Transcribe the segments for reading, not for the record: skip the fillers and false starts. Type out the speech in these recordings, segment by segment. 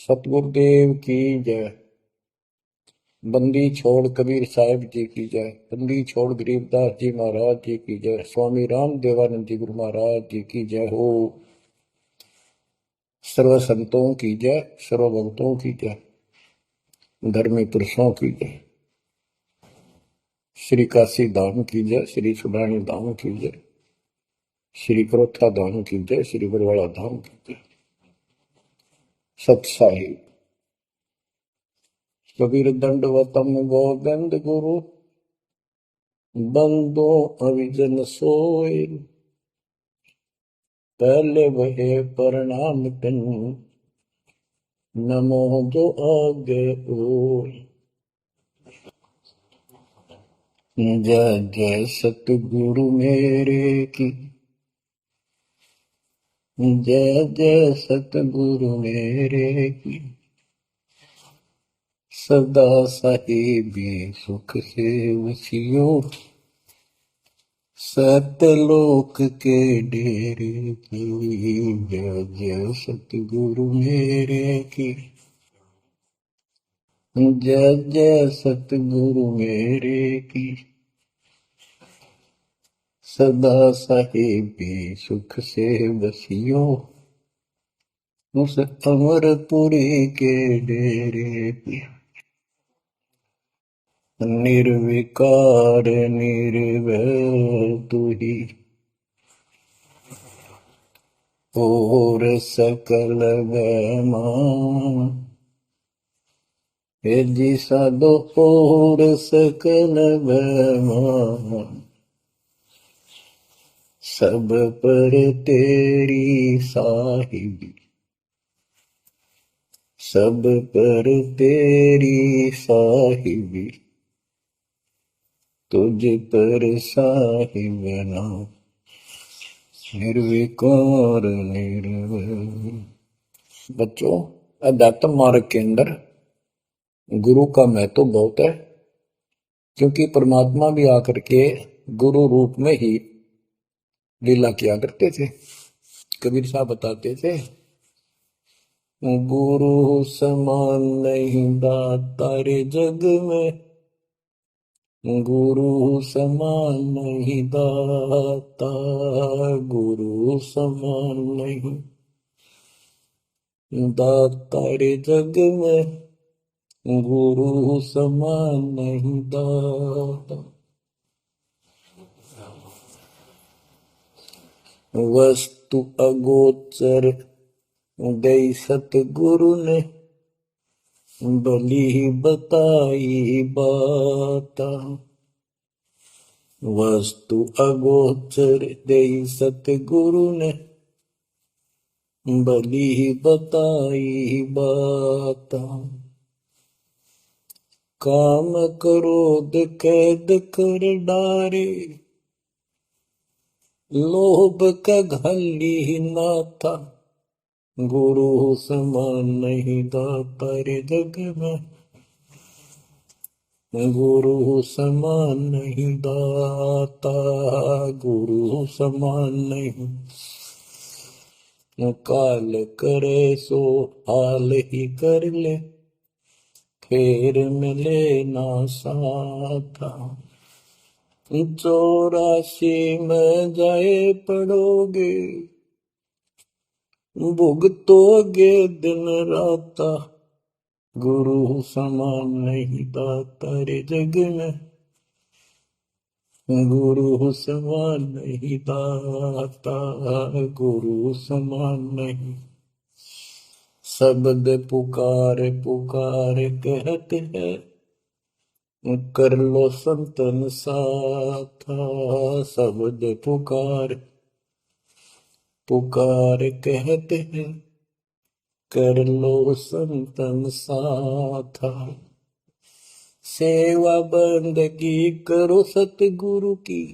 सतगुरुदेव की जय। बंदी छोड़ कबीर साहिब जी की जय। बंदी छोड़ गरीबदास जी महाराज जी की जय। स्वामी राम देवानंद जी गुरु महाराज जी की जय हो। सर्व संतों की जय, सर्व भक्तों की जय, धर्मी पुरुषों की जय। श्री काशी धाम की जय, श्री सुडानी धाम की जय, श्री करोथा धाम की जय, श्री बरवाड़ा धाम की जय। सत साहिब कबीर दंडवतम गोविंद गुरु बंदो अविजन सोए। पहले वहे प्रणाम पिन नमो जो आगे ओय। जय जय सतगुरु मेरे की, जय जय सतगुरु मेरे की। सदा साहिबी सुख से वसियो, सतलोक के डेरे की। जय जय सतगुरु मेरे की, जय जय सतगुरु मेरे की। सदा साहिबी सुख से बसियो, उस अमरपुरी के डेरे की। निर्विकार निर्भय तू ही, और सकल बेमान। हे जी साधो और सकल बेमान। सब पर तेरी साहिबी, सब पर तेरी साहिबी। तुझ पर साहिब नाम, निर्विकार निर्भय। बच्चों, अध्यात्म मार्ग के अंदर गुरु का महत्व बहुत है, क्योंकि परमात्मा भी आकर के गुरु रूप में ही लीला किया करते थे। कबीर साहब बताते थे, गुरु समान नहीं दाता रे जग में, गुरु समान नहीं दाता, गुरु समान नहीं दाता रे जग में, गुरु समान नहीं दाता। वस्तु अगोचर दई सतगुरु ने, भली बताई बाता। वस्तु अगोचर दई सतगुरु ने, भली बताई बाता। काम क्रोध कैद कर डारे, लोभ का घली नाथा। गुरु समान नहीं दाता रे जग में, गुरु समान नहीं दाता, गुरु समान नहीं। काल करे सो हाल ही कर ले, फेर मिले ना साथा। 84 में जाए पड़ोगे, भुगतोगे दिन राता। गुरु समान नहीं दाता रे जग में, गुरु समान नहीं दाता, गुरु समान नहीं। शब्द पुकार पुकार कहते हैं, कर लो संतन साथा। शब्द पुकार पुकार कहते हैं, कर लो संतन साथा। सेवा बंदगी करो सतगुरु की,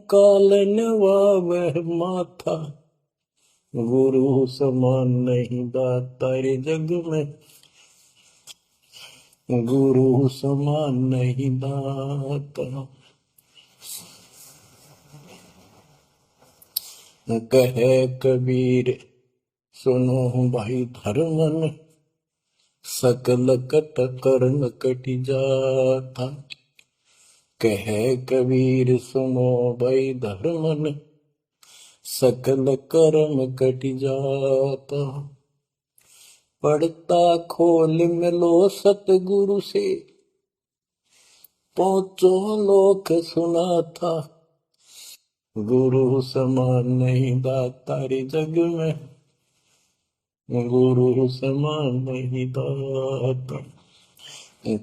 कालन वह माथा। गुरु समान नहीं दाता रे जग में, गुरु समान नहीं दाता। कहे कबीर सुनो भाई धर्मन, सकल कट कर्म कटि जाता। कहे कबीर सुनो भाई धर्मन, सकल कर्म कटि जाता। पढ़ता खोल मिलो सतगुरु से, पहुंचो लोक सुनाता। गुरु समान नहीं दाता रे जग में, गुरु समान नहीं दाता।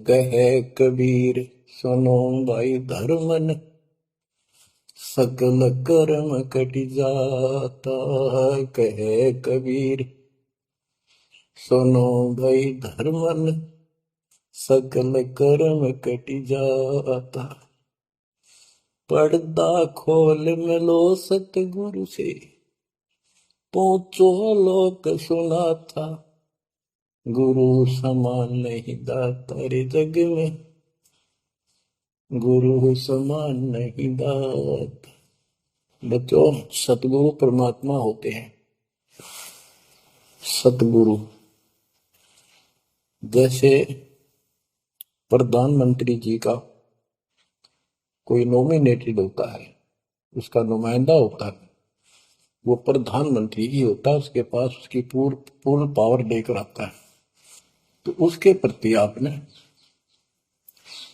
कहे कबीर सुनो भाई धर्मन, सकल कर्म कट जाता। कहे कबीर सुनो भाई धर्मन, सकल कर्म कट जाता। पर्दा खोल मिलो सतगुरु से, पहुंचो लोक सुनाता। गुरु समान नहीं दाता रे जग में, गुरु समान नहीं दाता। बच्चों, सतगुरु परमात्मा होते हैं। सतगुरु जैसे प्रधानमंत्री जी का कोई नॉमिनेटेड होता है, उसका नुमाइंदा होता है, वो प्रधानमंत्री ही होता है, उसके पास उसकी पूर्ण पावर लेकर आता है। तो उसके प्रति आपने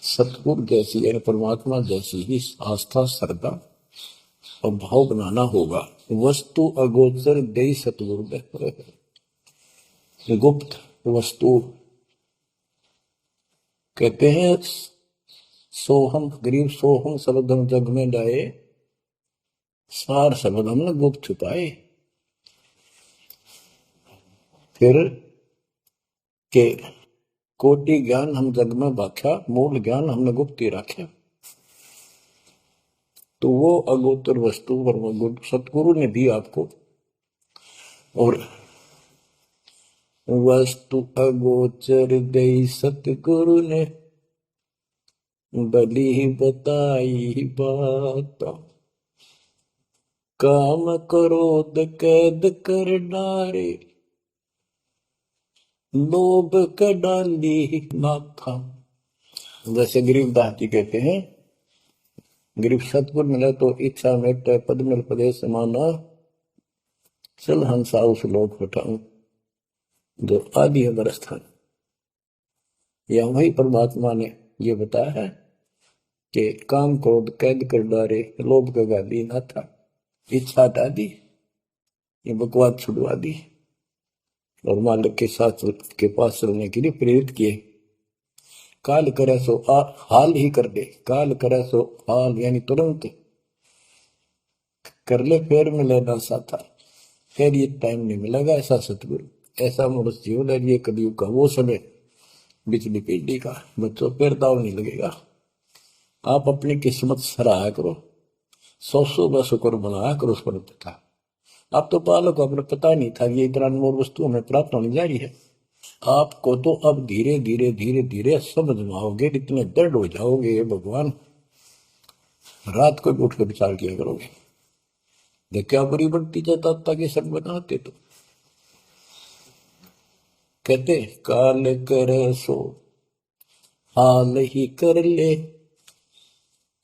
सतगुरु जैसी यानी परमात्मा जैसी ही आस्था, श्रद्धा और भाव बनाना होगा। वस्तु अगोचर दे सतगुरु दे, गुप्त वस्तु कहते हैं। सोहम गरीब सोहम शब्दम जग में डाए, सार शब्द हमने गुप्त छुपाए। फिर के कोटि ज्ञान हम जग में बाख्या, मूल ज्ञान हमने गुप्त ही रखा। तो वो अगोचर वस्तु सतगुरु ने दी आपको। और वस्तु अगोचर दे सतगुरु ने, बली बताई बात। काम क्रोध कैद कर डारे, लोभ का डाली माथा। जैसे गरीबदास जी कहते हैं, गरीब सतगुरु मिले तो इच्छा मेटे, पद मिल पदे समाना, चल हंसा उस लोक पठाऊं जो आदि अमर स्थान। या वही परमात्मा ने ये बताया है कि काम क्रोध कैद कर डारे, लोभ का गाली ना था, इच्छा हटा दी, ये बकवास छुड़वा दी और मालिक के साथ के पास चलने के लिए प्रेरित किए। काल करे सो हाल ही कर दे, काल करे सो हाल यानी तुरंत कर ले, फिर मिले ना साथा, फिर ये टाइम नहीं मिलेगा। ऐसा सतगुरु, ऐसा मनुष्य जीवन है ये कलयुग का वो समय, बिजली पीढ़ी का। बच्चों, फिर दाव नहीं लगेगा। आप अपनी किस्मत सराहा करो, सौ का शुक्र बनाया करो उस पर पता। आप तो बालक को अपने पता नहीं था कि इतना अनमोल वस्तु हमें प्राप्त होने जा रही है। आपको तो अब धीरे धीरे धीरे धीरे समझ में आओगे, इतने दृढ़ हो जाओगे भगवान, रात को भी उठ कर विचार किया करोगे। देख क्या बुरी बढ़ती जाता के सब बनाते। तो कहते काल करे सो हाल ही कर ले,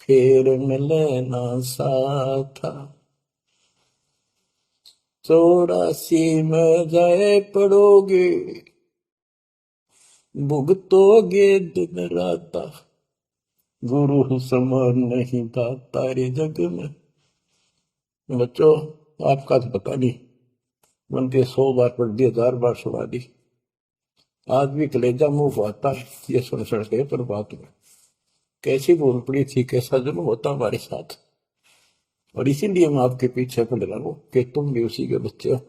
फिर मिले ना साथा। 84 में जाए पड़ोगे, भुगतोगे दिन राता। गुरु समान नहीं दाता रे जग में। बच्चों, आपका तो पता नहीं, बनते 100 बार पढ़ दी, 1000 बार सुना दी, आज भी कलेजा मुंह को आता है ये सुन के। पर बात में कैसी बोल पड़ी थी, कैसा जुल्म होता हमारे साथ। और इसीलिए मैं आपके पीछे पड़ रहा हूं कि तुम भी उसी के बच्चे हो।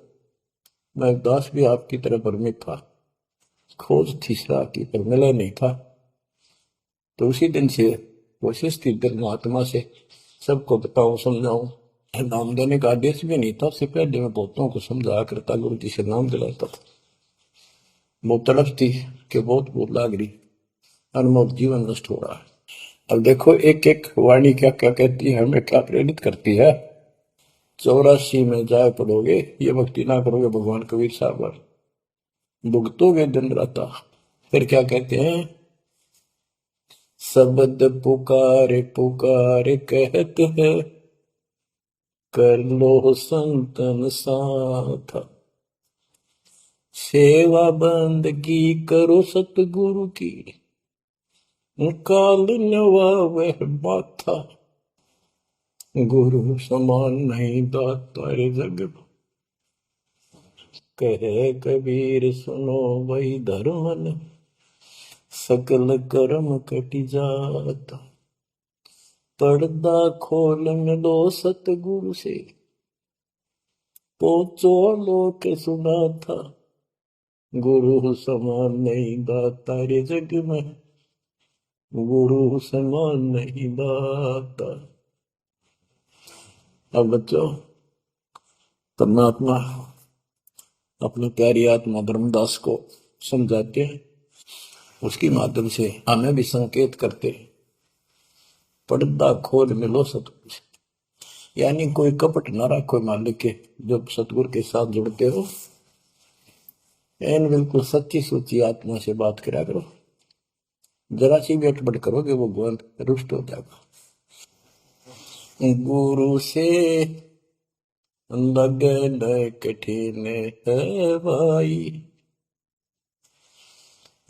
मैं दास भी आपकी तरह भ्रमित था, खोज थी सलाह की पर मिला नहीं था। तो उसी दिन से कोशिश थी धर्मात्मा से सबको बताऊं, समझाऊं। नाम देने का आदेश भी नहीं था, उससे पहले मैं बहुतों को समझाया करता, गुरु जी से नाम दिलाता था। बहुत तड़प थी कि बहुत बहुत लाग रही, अनमोल जीवन नष्ट हो रहा है। अब देखो एक एक वाणी क्या क्या कहती है, हमें क्या प्रेरित करती है। 84 में जाए पड़ोगे, ये भक्ति ना करोगे भगवान कबीर साहब पर, भुगतोगे दिन रात। फिर क्या कहते हैं, शब्द पुकारे पुकारे कहते हैं, कर लो संतन साथ, सेवा बंदगी करो सतगुरु की, काल नवावे माथा, गुरु समान नहीं दाता रे जग में। कहे कबीर सुनो वही धर्मन, सकल कर्म कटि जाता, पर्दा खोल मिलो सतगुरु से, पहुंचो लोक सुना था, गुरु समान नहीं दाता रे जग में, गुरु समान नहीं दाता। अब बच्चों, परमात्मा अपनी प्यारी आत्मा धर्मदास को समझाते हैं, उसकी माध्यम से हमें भी संकेत करते हैं, पर्दा खोल मिलो सतगुरु से, यानी कोई कपट ना रखो मालिक के, जब सतगुरु के साथ जुड़ते हो, एन बिल्कुल सच्ची सोची आत्मा से बात करा करो, जरा सी भी अटपट करोगे वो भगवान रुष्ट हो जाएगा। गुरु से लगन कठिन है भाई,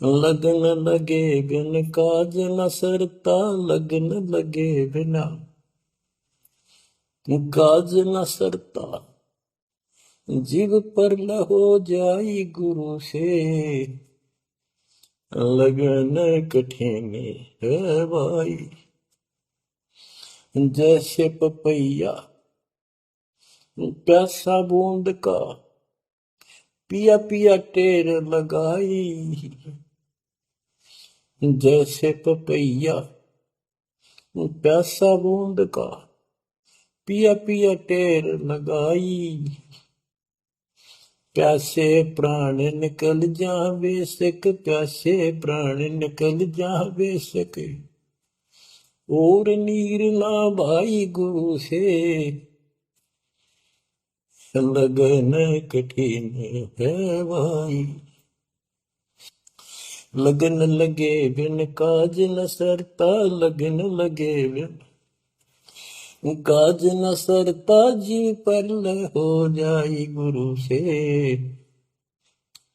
लगन लगे बिन काज न सरता, लगन लगे बिना काज न सरता, जीव पर ल हो जाई गुरु से, लगन कठिन है भाई। जैसे पपैया प्यासा बूंद का, पिया पिया टेर लगाई, जैसे पपैया प्यासा बूंद का, पिया पिया टेर लगाई, प्यासे प्राण निकल जावे सक, प्यासे प्राण निकल जावे सक, और नीर ना भाई गुरु से, लगन कठिन है भाई। लगन लगे बिन काज न सरता, लगन लगे बिन काज न सरता, जीव पर ल हो जाई गुरु से,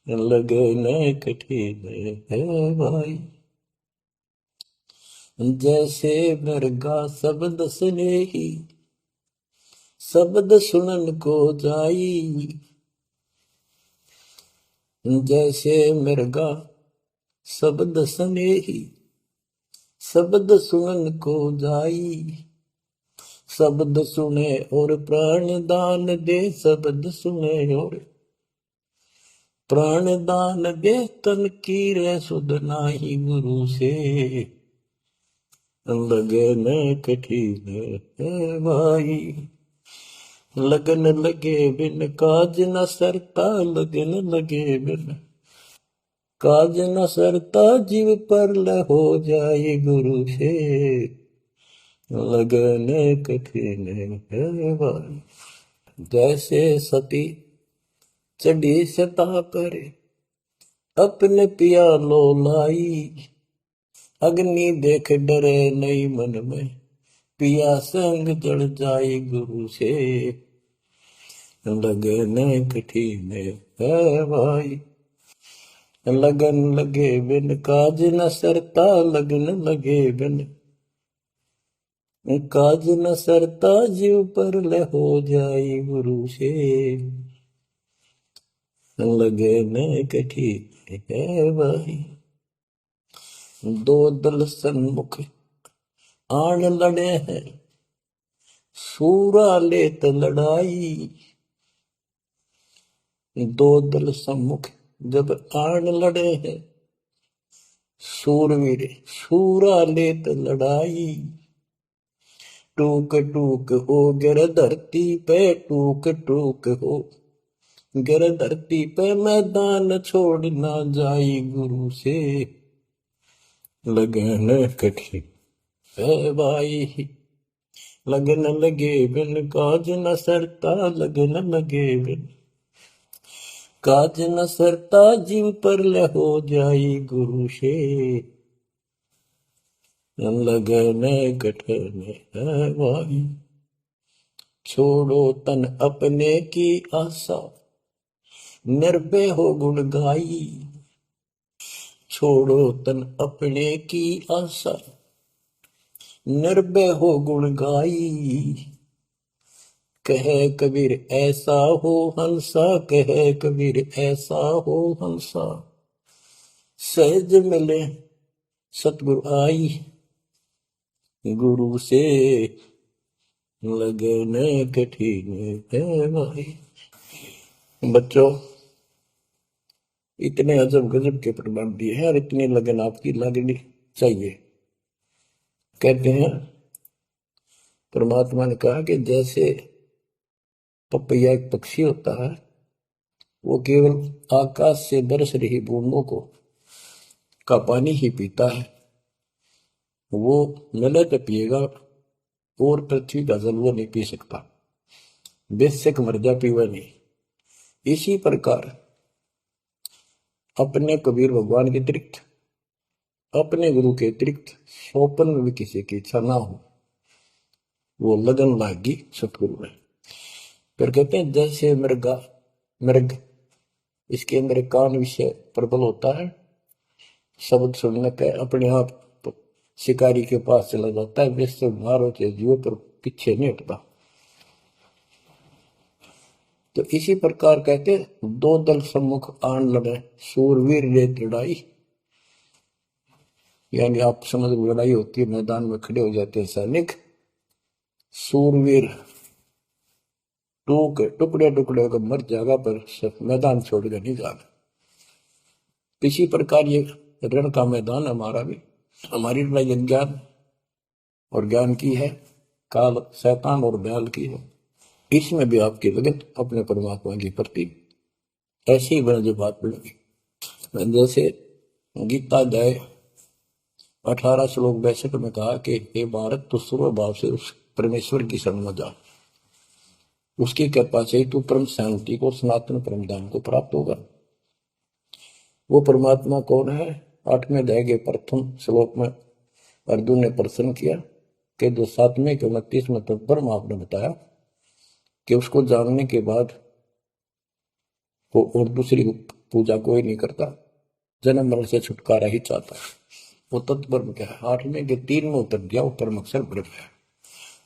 लगन कठिन है भाई। जैसे मृगा शब्द स्नेही, शब्द सुनन को जाई, जैसे मृगा शब्द स्नेही, शब्द सुनन को जाई, शब्द सुने और प्राण दान दे, शब्द सुने और प्राण दान दे, तन की रे सुध नाही गुरु से, लगन कठिन है भाई। लगन लगे बिन काज न सरता, लगन लगे बिन काज न सरता, जीव पर ल हो जाए गुरु से, लगन कठिन है भाई। जैसे सती चढ़ी सता पर, अपने पिया लो लाई, अग्नि देख डरे नहीं मन में, पिया संग जड़ जाए गुरु से, लगन कठिन है भाई। लगन लगे बिन काज न सरता, लगन लगे बिन काज न सरता, जीव पर ले हो जाई गुरु से, लगन कठिन है भाई। दो दल सन्मुख आन लड़े हैं, सूरा लेत लड़ाई, दो दल सम्मुख जब आन लड़े हैं, सूरवीर सूरा लेत लड़ाई, टूक टूक हो गिर धरती पे, टूक टूक हो गिर धरती पे, मैदान छोड़ ना जाई गुरु से, लगन कठिन है भाई। लगन लगे बिन काज न सरता, लगन लगे बिन काज न सरता, जीव पर ले हो जाई गुरु से, लगन कठन है भाई। छोड़ो तन अपने की आशा, निर्भय हो गुण गाई। छोड़ो तन अपने की आशा, निर्भय हो गुण गाई। कहे कबीर ऐसा हो हंसा, कहे कबीर ऐसा हो हंसा, सहज मिले सतगुरु आई। गुरु से लगन कठिन है भाई। बच्चों, इतने अजब गजब के प्रमाण दिए हैं और इतनी लगन आपकी लगनी चाहिए। कहते हैं परमात्मा ने कहा कि जैसे पपैया एक पक्षी होता है, वो केवल आकाश से बरस रही बूंदों को का पानी ही पीता है, वो मिले तो पिएगा, और पृथ्वी का जल वो नहीं पी सकता, बेशक मर जा पीवा नहीं। इसी प्रकार अपने कबीर भगवान के अतिरिक्त, अपने गुरु के अतिरिक्त सौपन में भी किसी की इच्छा ना हो, वो लगन लागी सतगुरु में। फिर कहते हैं जैसे मृगा मृग, इसके अंदर एक कान विषय प्रबल होता है, शब्द सुनने का अपने आप शिकारी के पास चला जाता है, वैसे मारो चाहे जीव पर पीछे नहीं हटता। तो इसी प्रकार कहते दो दल सम्मुख आन लड़े, सूरवीर ले लड़ाई। यानी आप समझ लड़ाई होती है, मैदान में खड़े हो जाते हैं सैनिक, सूरवीर टुकड़े टुकड़े होकर मर जाएगा, पर मैदान छोड़कर नहीं जाना। इसी प्रकार ये रण का मैदान हमारा भी, हमारी लड़ाई अज्ञान और ज्ञान की है, काल शैतान और दयाल की है। इसमें भी आपकी लगन अपने परमात्मा के प्रति ऐसी ही बने जो बात मिलेगी। जैसे गीता अध्याय 18 श्लोक 62 में कहा कि हे भारत, तो सर्व भाव से उस परमेश्वर की शरण में जा, उसकी कृपा से तू परम शांति को, सनातन परम धाम को प्राप्त होगा। वो परमात्मा कौन है? 8वें अध्याय के प्रथम श्लोक में अर्जुन ने प्रश्न किया कि जो 7वें के 29वें तक परम आपने बताया कि उसको जानने के बाद वो और दूसरी पूजा कोई नहीं करता, जन्म मरण से छुटकारा ही चाहता है। वो तत्परम क्या है? 8वें के 3 में उत्तर दिया, वो परम अक्षर ब्रह्म है।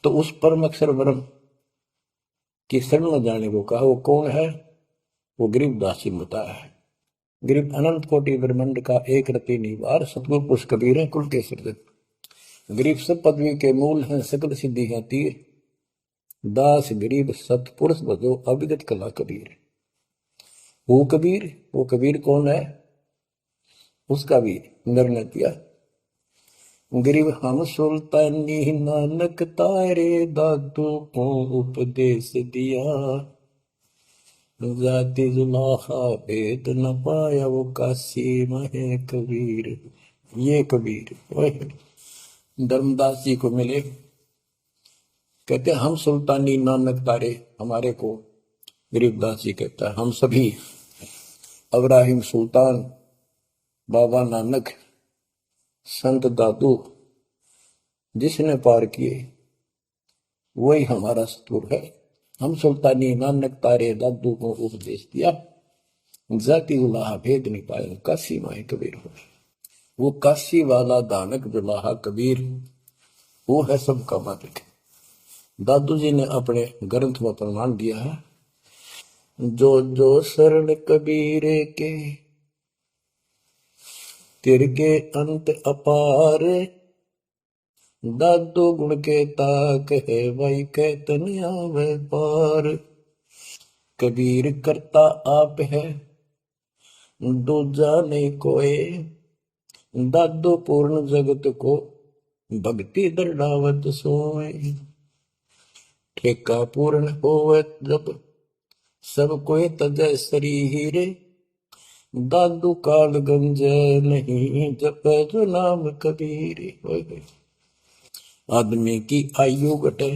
तो उस परम अक्षर ब्रह्म की शरण में जाने को कहा, वो कौन है? वो गरीबदास जी बताया है। गरीब अनंत कोटि ब्रह्मांड का एक रति निवार, सतगुरु पुरुष कबीर है कुल के सृजन। गरीब सब पदवी के मूल हैं, सकल सिद्धि है तीर, दास गरीब सतपुरुष भजो, अविगत कला कबीर। वो कबीर कौन है? उसका भी निर्णय किया। गरीब हम सुल्तानी नानक तारे, दादू को उपदेश दिया, जाति जुलाहा भेद न पाया, वो काशी में कबीर। ये कबीर धर्मदास जी को मिले, कहते हम सुल्तानी नानक तारे, हमारे को गरीबदास जी कहता है हम सभी अब्राहिम सुल्तान, बाबा नानक, संत दादू जिसने पार किए वही हमारा सतगुरु है। हम सुल्तानी नानक तारे, दादू को उपदेश दिया, जाति उलाहा भेद नहीं पाया, काशी माए कबीर हो। वो काशी वाला दानक जुलाहा कबीर, वो है सबका मालिक। दादू जी ने अपने ग्रंथ में प्रमाण दिया है, जो जो शरण कबीरे के, तिरके अंत अपार, दादू गुण के ताक है, वही कहतन आवे पार। कबीर करता आप है, दूजा नहीं कोई, दादू पूर्ण जगत को, भक्ति दर्डावत सोए। ठेका पूर्ण होवत जब, सब कोई तजय शरीर, दादू काल गंज नहीं, जप जो नाम कबीर। आदमी की आयु घटे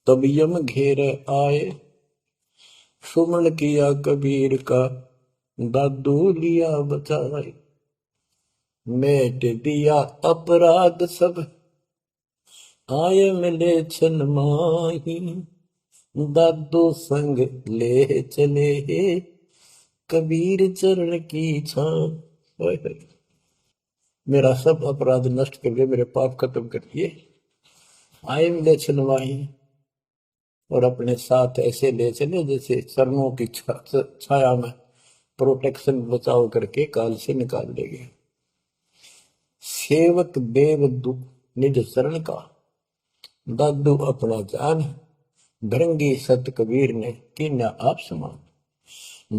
तब यम घेर आए। सुमन किया कबीर का दादू लिया बचाए। मेट दिया अपराध सब आए मिले छन माही। दादू संग ले चले कबीर चरण की छां। मेरा सब अपराध नष्ट कर दिए, मेरे पाप खत्म कर दिए। आए मिले छन माही और अपने साथ ऐसे ले चले जैसे चरणों की छाया में प्रोटेक्शन बचाव करके काल से निकाल ले गए। सेवक देव निज शरण का दादू अपना जान। भृंगी सत कबीर ने कीन्या आप समान।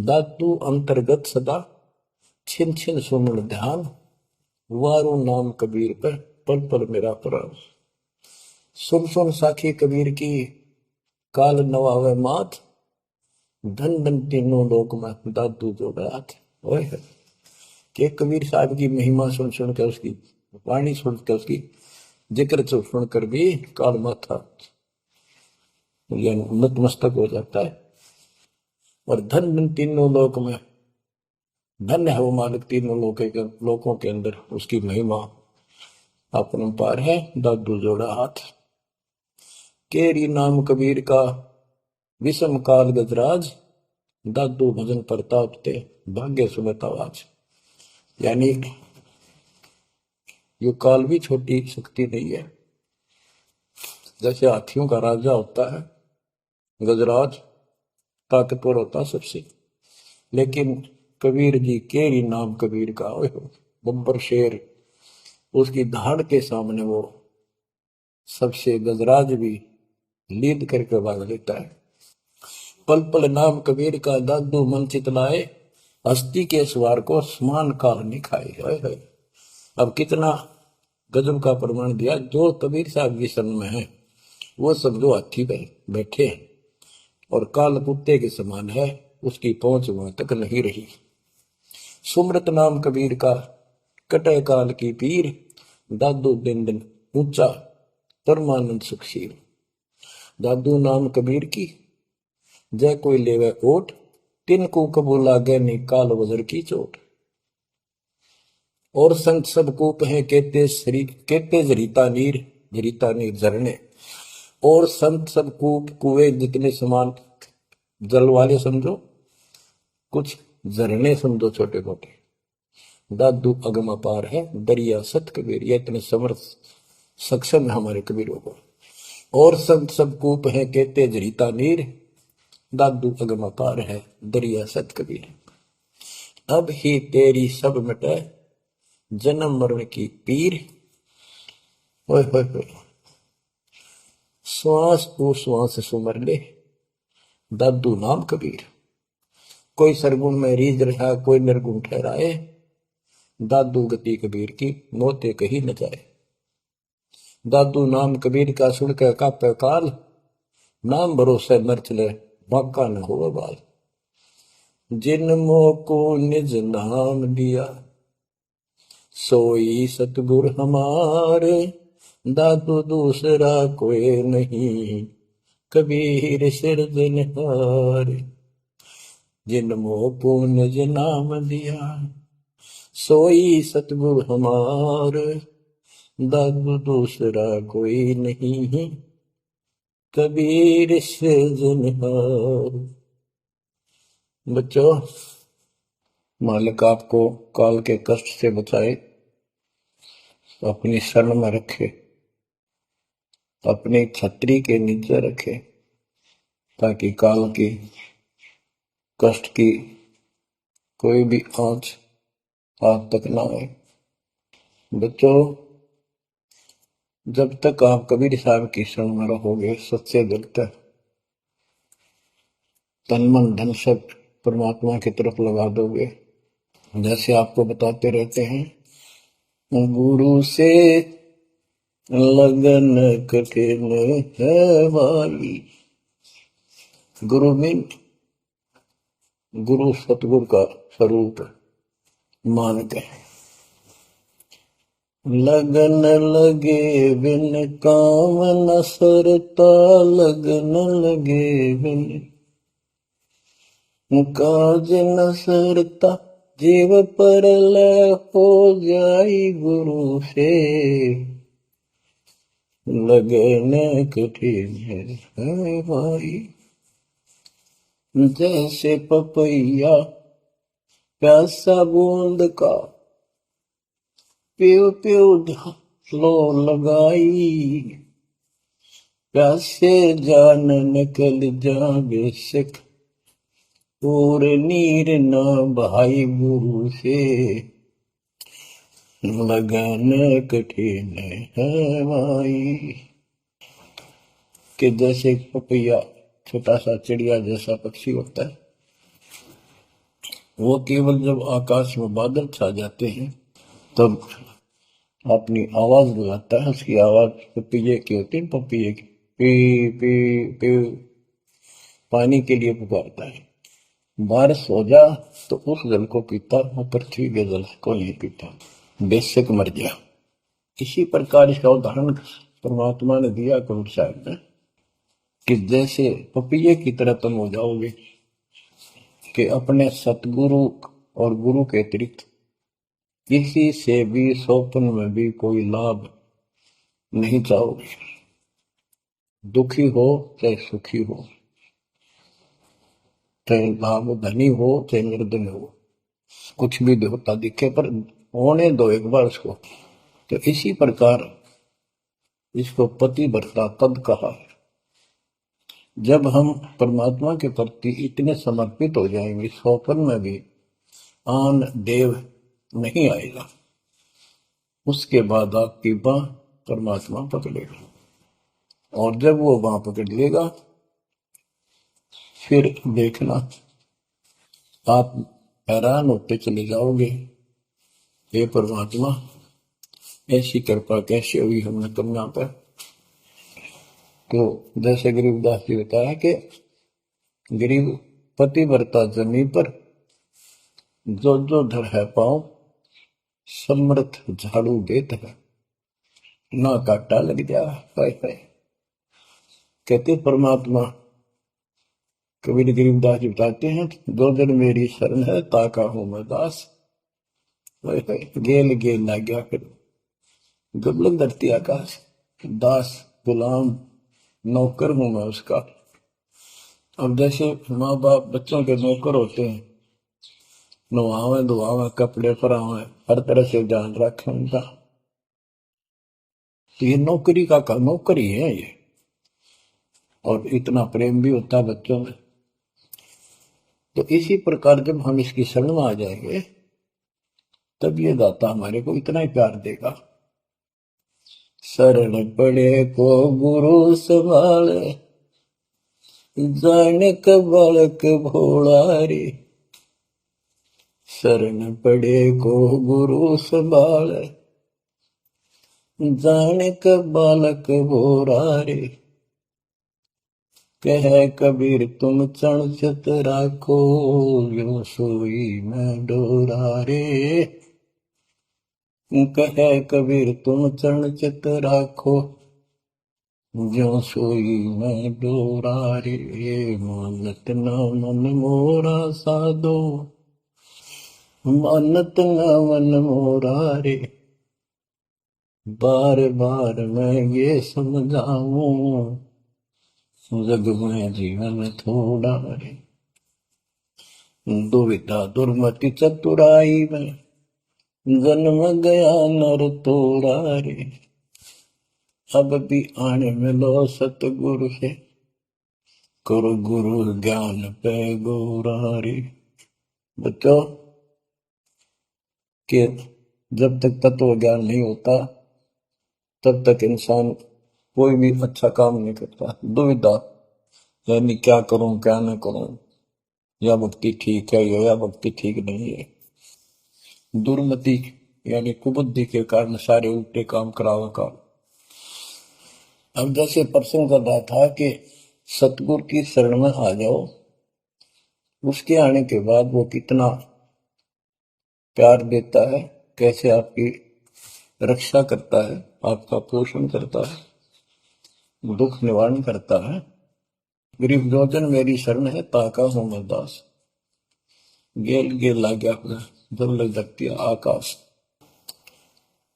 दादू अंतर्गत सदा छिन छिन सुमन ध्यान। वारू नाम कबीर पर पल पल मेरा प्राण। सुन सुन साखी कबीर की काल नवावे मात। धन धन तीनों लोक में दादू जो रात। ओए के कबीर साहब की महिमा सुन सुन कर उसकी वाणी सुनकर उसकी जिक्र सुनकर भी काल माथा नतमस्तक हो जाता है। और धन धन तीनों लोक में धन्य है वो मालिक तीनों लोकों के अंदर उसकी महिमा अपरंपार है। दादू जोड़ा हाथ केरी नाम कबीर का विषम काल गजराज। दादू भजन प्रताप ते भाग्य सुनत आवाज। यानी ये काल भी छोटी शक्ति नहीं है। जैसे हाथियों का राजा होता है गजराज, ताकतवर होता सबसे, लेकिन कबीर जी केरी नाम कबीर का बब्बर शेर, उसकी धाड़ के सामने वो सबसे गजराज भी लीद करके भाग लेता है। पल पल नाम कबीर का दादू मन चितलाए। हस्ती के सवार को समान काल निखाए। अब कितना गजब का प्रमाण दिया। जो कबीर साहब की शरण में है वो सब जो हाथी पे बैठे और काल कुत्ते के समान है, उसकी पहुंच वहां तक नहीं रही। सुमरत नाम कबीर का कटे काल की पीर। दादू दिन दिन ऊंचा परमानंद सुखशील। दादू नाम कबीर की जय कोई लेवे ओट। तिनको कबूल लागे नी काल वजर की चोट। और संत सब कूप है कहते जरीता नीर झरने। और संत सब कूप कुएं जितने समान जल वाले समझो, कुछ झरने समझो छोटे मोटे। दादू अगम अपार है दरिया सत कबीर। ये इतने समर्थ सक्षम है हमारे कबीरों को। और संत सब कूप है कहते जरीता नीर। दादू अगम अपार है दरिया सत कबीर। अब ही तेरी सब मिटे जन्म मरण की पीर। ओए होए होए श्वास को श्वास सुमर ले दादू नाम कबीर। कोई सरगुण में रीझ रहा कोई निर्गुण ठहराए। दादू गति कबीर की मोते कही न जाए। दादू नाम कबीर का सुन के कापे काल। नाम भरोसे मर चले बाका न हो बाल। जिन मोह को निज नाम दिया सोई सतगुर हमारे। दादू दूसरा कोई नहीं कबीर सिरजनहार। जिन मोह को निज नाम दिया सोई सतगुर हमार। दादू दूसरा कोई नहीं कबीर सिरजनहार। बच्चों, मालिक आपको काल के कष्ट से बचाए, अपनी शरण में रखे, अपनी छतरी के नीचे रखे, ताकि काल की कष्ट की कोई भी आंच आप तक ना आए। बच्चों, जब तक आप कबीर साहब की शरण में रहोगे, सच्चे दिल तक तन मन धन सब परमात्मा की तरफ लगा दोगे। जैसे आपको बताते रहते हैं, गुरु से लगन कठिन है वाली। गुरु में गुरु सतगुरु का स्वरूप मान के लगन लगे बिन काम न सरता, लगन लगे बिन काज न सरता, जीव पर लय हो जाई गुरु से, लगन कठिन है भाई। जैसे पपैया प्यासा बूंद का, प्यू प्यू लो लगाई, प्यासे जान निकल जावे सिख, और नीर न भाई गुरु से, लगन कठिन है भाई। कि जैसे पपैया छोटा सा चिड़िया जैसा पक्षी होता है, वो केवल जब आकाश में बादल छा जाते हैं तब अपनी आवाज लगाता है। उसकी आवाज पपैये की होती है, पपैये की पी पी पी, पानी के लिए पुकारता है। बारिश हो जा तो उस जल को पीता, वो पृथ्वी के जल को नहीं पीता, बेशक मर जा। इसी प्रकार इसका उदाहरण परमात्मा ने दिया कबीर साहब ने कि जैसे पपैये की तरह तुम हो जाओगे कि अपने सतगुरु और गुरु के अतिरिक्त किसी से भी स्वप्न में भी कोई लाभ नहीं चाहोगे। दुखी हो चाहे सुखी हो, चाहे लाभ धनी हो चाहे निर्धन हो, कुछ भी देवता दिखे पर होने दो एक बार उसको। तो इसी प्रकार इसको पतिव्रता तब कहा है जब हम परमात्मा के प्रति इतने समर्पित हो जाएंगे, स्वप्न में भी आन देव नहीं आएगा। उसके बाद आपकी बाह परमात्मा पकड़ेगा, और जब वो बाह पकड़ लेगा फिर देखना आप हैरान होते चले जाओगे, हे परमात्मा ऐसी कृपा कैसे हुई हमने तुम यहाँ पर। तो जैसे गरीबदास जी बताया कि गरीब पतिव्रता जमी पर जो जो धर है पाओ, समर्थ झाड़ू देत है, ना काटा लग जा। हाय हाय। कहते परमात्मा कबीर गरीबदास जी बताते हैं, दो दिन मेरी शरण है ताका हूं मैं दास। हाय हाय। गेल गेल ना गया फिर गबलक धरती आकाश, दास गुलाम नौकर हूं मैं उसका। अब जैसे माँ बाप बच्चों के नौकर होते हैं, नवावे धुआवे कपड़े परावे हर तरह से ध्यान रखे उनका, तो ये नौकरी का नौकरी है ये। और इतना प्रेम भी होता है बच्चों में। तो इसी प्रकार जब हम इसकी शरण में आ जाएंगे तब ये दाता हमारे को इतना ही प्यार देगा। शरण पड़े को गुरु संभाले, जाने का बालक भोला रे। शरण पड़े को गुरु संभाले, जाने का बालक भोला रे। कह कबीर तुम चण चित राखो, यो सोई मैं डोरा रे। कह कबीर तुम चरण चित राखो, जो सोई मैं डोरा रे। मानत न मन मोरा साधो, मानत न मन मोरा रे। बार बार मैं ये समझाऊं, जग में जीवन थोड़ा रे। दुविधा दुर्मति चतुराई में, जन्म गया नर तोड़ा रे। अब भी आने मिलो सतगुरु से, करो गुरु ज्ञान पे गोरा रे। बच्चों कि जब तक तत्व ज्ञान नहीं होता तब तक इंसान कोई भी अच्छा काम नहीं करता। दुविधा यानी क्या करूं क्या न करूं, या भक्ति ठीक है या भक्ति ठीक नहीं है। दुर्मति यानी कुबुद्धि के कारण सारे उल्टे काम करावा काम। अब जैसे प्रसंग कर रहा था कि सतगुरु की शरण में आ जाओ, उसके आने के बाद वो कितना प्यार देता है, कैसे आपकी रक्षा करता है, आपका पोषण करता है, दुख निवारण करता है। गरीब जोजन मेरी शरण है, ताका हूं मैं दास। गेल गेल लाग्या जब लग सकती है आकाश।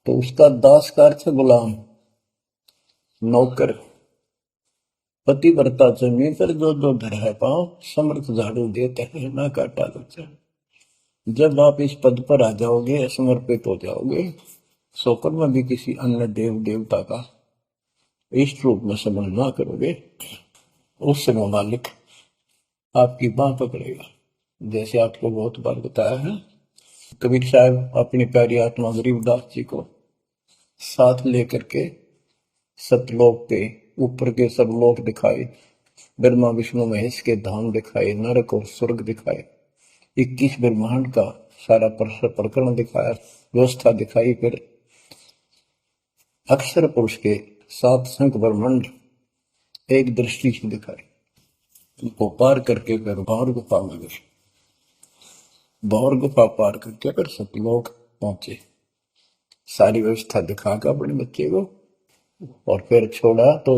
तो उसका दास का अर्थ है गुलाम, नौकर। पतिव्रता जमी पर जो जो धर है पांव, समर्थ झाड़ू देते हैं ना काटा लगता। जब आप इस पद पर आ जाओगे, समर्पित हो जाओगे, सोकर में भी किसी अन्य देव देवता का इष्ट रूप में संबंध ना करोगे, उस समय मालिक आपकी बांह पकड़ेगा। जैसे आपको बहुत बार बताया है, कबीर साहब अपनी प्यारी आत्मा गरीबदास जी को साथ लेकर के सतलोक के ऊपर के सब लोक दिखाए, ब्रह्मा विष्णु महेश के धाम दिखाए, नरक और स्वर्ग दिखाए, 21 ब्रह्मांड का सारा प्रकरण दिखाया, व्यवस्था दिखाई। फिर अक्षर पुरुष के 7 संख ब्रह्मांड एक दृष्टि से दिखाए। उनको पार करके फिर भौर गुफा में गए, भौर गुफा पार करके फिर सतलोक पहुंचे। सारी व्यवस्था दिखाकर अपने बच्चे को और फिर छोड़ा। तो